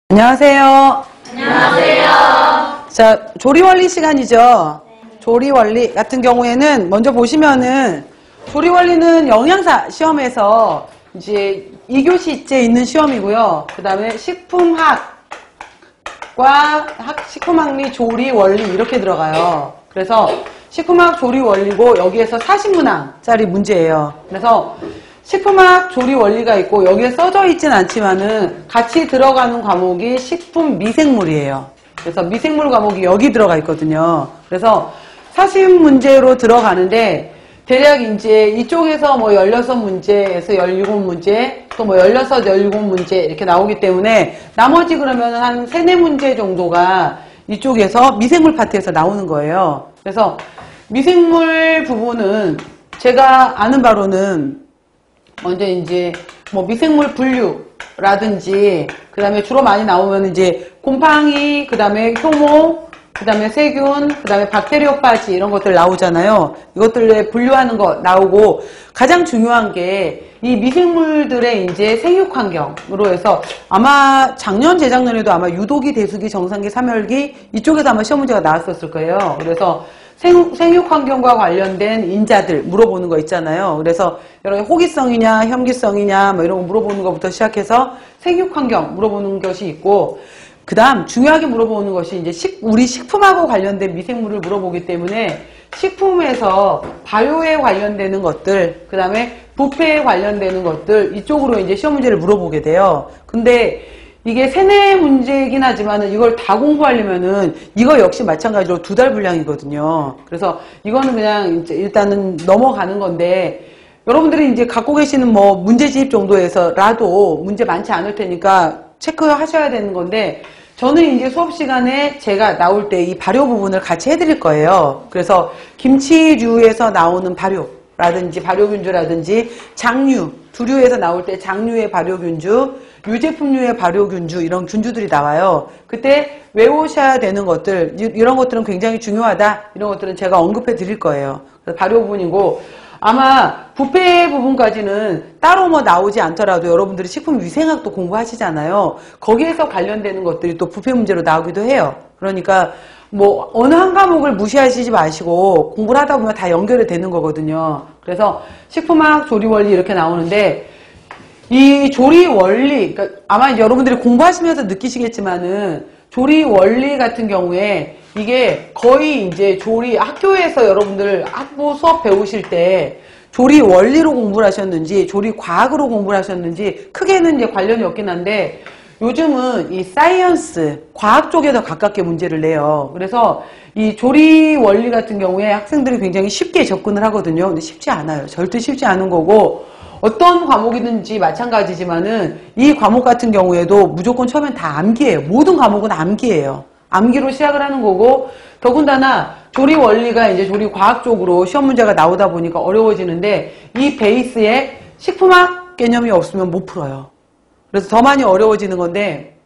안녕하세요. 안녕하세요. 자, 조리원리 시간이죠. 조리원리 같은 경우에는 먼저 보시면은 조리원리는 영양사 시험에서 이제 2교시째 있는 시험이고요. 그 다음에 식품학과 식품학리 조리원리 이렇게 들어가요. 그래서 식품학 조리원리고 여기에서 40문항짜리 문제예요. 그래서 식품학 조리 원리가 있고 여기에 써져 있진 않지만은 같이 들어가는 과목이 식품 미생물이에요. 그래서 미생물 과목이 여기 들어가 있거든요. 그래서 40문제로 들어가는데 대략 이제 이쪽에서 뭐 16문제에서 17문제 또 뭐 16, 17문제 이렇게 나오기 때문에 나머지 그러면 한 3, 4문제 정도가 이쪽에서 미생물 파트에서 나오는 거예요. 그래서 미생물 부분은 제가 아는 바로는 먼저 이제 뭐 미생물 분류라든지 그 다음에 주로 많이 나오면 이제 곰팡이, 그 다음에 효모, 그 다음에 세균, 그 다음에 박테리오파지 이런 것들 나오잖아요. 이것들에 분류하는 거 나오고 가장 중요한 게 이 미생물들의 이제 생육 환경으로 해서 아마 작년, 재작년에도 아마 유도기, 대수기, 정상기, 삼열기 이쪽에서 아마 시험 문제가 나왔었을 거예요. 그래서 생육 환경과 관련된 인자들 물어보는 거 있잖아요. 그래서 여러 호기성이냐, 혐기성이냐, 뭐 이런 거 물어보는 것부터 시작해서 생육 환경 물어보는 것이 있고, 그 다음 중요하게 물어보는 것이 이제 우리 식품하고 관련된 미생물을 물어보기 때문에 식품에서 바이오에 관련되는 것들, 그 다음에 부패에 관련되는 것들 이쪽으로 이제 시험 문제를 물어보게 돼요. 근데 이게 3, 4문제이긴 하지만은 이걸 다 공부하려면은 이거 역시 마찬가지로 2달 분량이거든요. 그래서 이거는 그냥 이제 일단은 넘어가는 건데 여러분들이 이제 갖고 계시는 뭐 문제집 정도에서라도 문제 많지 않을 테니까 체크하셔야 되는 건데 저는 이제 수업 시간에 제가 나올 때 이 발효 부분을 같이 해드릴 거예요. 그래서 김치류에서 나오는 발효라든지 발효균주라든지 장류, 두류에서 나올 때 장류의 발효균주, 유제품류의 발효균주 이런 균주들이 나와요. 그때 외우셔야 되는 것들 이런 것들은 굉장히 중요하다. 이런 것들은 제가 언급해 드릴 거예요. 그래서 발효 부분이고 아마 부패 부분까지는 따로 뭐 나오지 않더라도 여러분들이 식품위생학도 공부하시잖아요. 거기에서 관련되는 것들이 또 부패 문제로 나오기도 해요. 그러니까 뭐 어느 한 과목을 무시하시지 마시고 공부를 하다 보면 다 연결이 되는 거거든요. 그래서 식품학 조리원리 이렇게 나오는데 이 조리원리, 그러니까 아마 여러분들이 공부하시면서 느끼시겠지만은 조리원리 같은 경우에 이게 거의 이제 학교에서 여러분들 학부 수업 배우실 때 조리 원리로 공부를 하셨는지 조리 과학으로 공부를 하셨는지 크게는 이제 관련이 없긴 한데 요즘은 이 사이언스, 과학 쪽에 더 가깝게 문제를 내요. 그래서 이 조리 원리 같은 경우에 학생들이 굉장히 쉽게 접근을 하거든요. 근데 쉽지 않아요. 절대 쉽지 않은 거고 어떤 과목이든지 마찬가지지만은 이 과목 같은 경우에도 무조건 처음엔 다 암기예요. 모든 과목은 암기예요. 암기로 시작을 하는 거고 더군다나 조리 원리가 이제 조리 과학 쪽으로 시험 문제가 나오다 보니까 어려워지는데 이 베이스에 식품학 개념이 없으면 못 풀어요. 그래서 더 많이 어려워지는 건데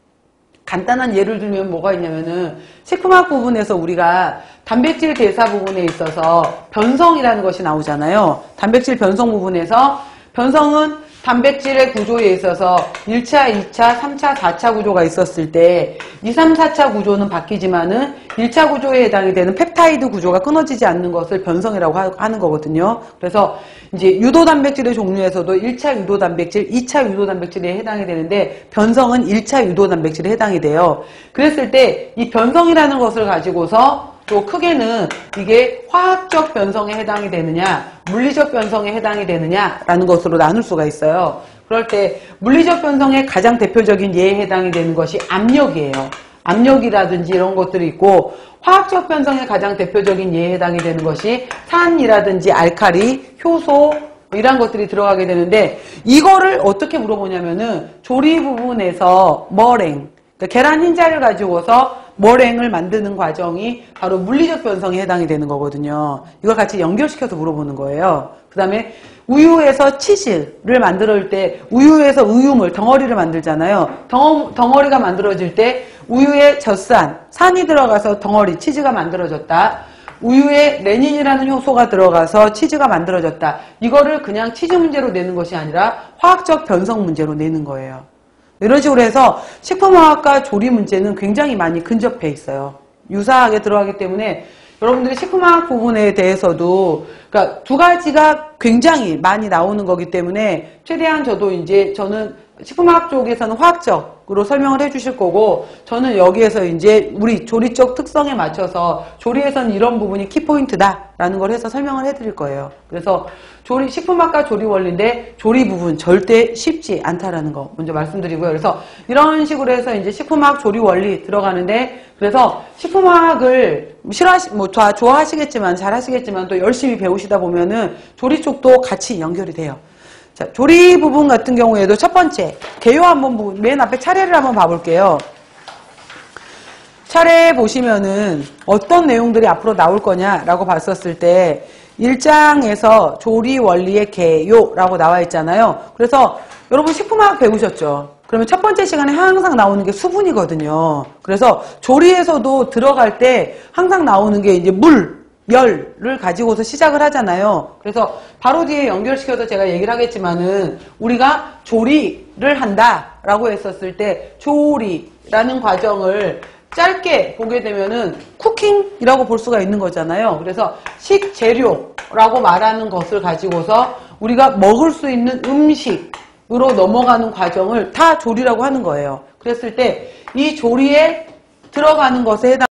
간단한 예를 들면 뭐가 있냐면은 식품학 부분에서 우리가 단백질 대사 부분에 있어서 변성이라는 것이 나오잖아요. 단백질 변성 부분에서 변성은 단백질의 구조에 있어서 1차, 2차, 3차, 4차 구조가 있었을 때 2, 3, 4차 구조는 바뀌지만은 1차 구조에 해당이 되는 펩타이드 구조가 끊어지지 않는 것을 변성이라고 하는 거거든요. 그래서 이제 유도 단백질의 종류에서도 1차 유도 단백질, 2차 유도 단백질에 해당이 되는데 변성은 1차 유도 단백질에 해당이 돼요. 그랬을 때 이 변성이라는 것을 가지고서 또 크게는 이게 화학적 변성에 해당이 되느냐 물리적 변성에 해당이 되느냐라는 것으로 나눌 수가 있어요. 그럴 때 물리적 변성의 가장 대표적인 예에 해당이 되는 것이 압력이에요. 압력이라든지 이런 것들이 있고 화학적 변성의 가장 대표적인 예에 해당이 되는 것이 산이라든지 알칼리, 효소 이런 것들이 들어가게 되는데 이거를 어떻게 물어보냐면은 조리 부분에서 머랭 그러니까 계란 흰자를 가지고서 머랭을 만드는 과정이 바로 물리적 변성에 해당이 되는 거거든요. 이걸 같이 연결시켜서 물어보는 거예요. 그 다음에 우유에서 치즈를 만들 때 우유에서 우유물, 덩어리를 만들잖아요. 덩어리가 만들어질 때 우유에 젖산, 산이 들어가서 덩어리, 치즈가 만들어졌다. 우유에 레닌이라는 효소가 들어가서 치즈가 만들어졌다. 이거를 그냥 치즈 문제로 내는 것이 아니라 화학적 변성 문제로 내는 거예요. 이런 식으로 해서 식품화학과 조리 문제는 굉장히 많이 근접해 있어요. 유사하게 들어가기 때문에 여러분들이 식품화학 부분에 대해서도 그러니까 두 가지가 굉장히 많이 나오는 거기 때문에 최대한 저는 식품화학 쪽에서는 화학적으로 설명을 해 주실 거고 저는 여기에서 이제 우리 조리 쪽 특성에 맞춰서 조리에서는 이런 부분이 키포인트다라는 걸 해서 설명을 해 드릴 거예요. 그래서 식품학과 조리 원리인데 조리 부분 절대 쉽지 않다라는 거 먼저 말씀드리고요. 그래서 이런 식으로 해서 이제 식품학 조리 원리 들어가는데 그래서 식품학을 좋아하시겠지만 잘 하시겠지만 또 열심히 배우시다 보면은 조리 쪽도 같이 연결이 돼요. 자, 조리 부분 같은 경우에도 첫 번째 개요 한번 맨 앞에 차례를 한번 봐볼게요. 차례 보시면은 어떤 내용들이 앞으로 나올 거냐라고 봤었을 때 1장에서 조리 원리의 개요라고 나와 있잖아요. 그래서 여러분 식품화학 배우셨죠? 그러면 첫 번째 시간에 항상 나오는 게 수분이거든요. 그래서 조리에서도 들어갈 때 항상 나오는 게 이제 물, 열을 가지고서 시작을 하잖아요. 그래서 바로 뒤에 연결시켜서 제가 얘기를 하겠지만은 우리가 조리를 한다라고 했었을 때 조리라는 과정을 짧게 보게 되면은 쿠킹이라고 볼 수가 있는 거잖아요. 그래서 식재료라고 말하는 것을 가지고서 우리가 먹을 수 있는 음식으로 넘어가는 과정을 다 조리라고 하는 거예요. 그랬을 때 이 조리에 들어가는 것에 해당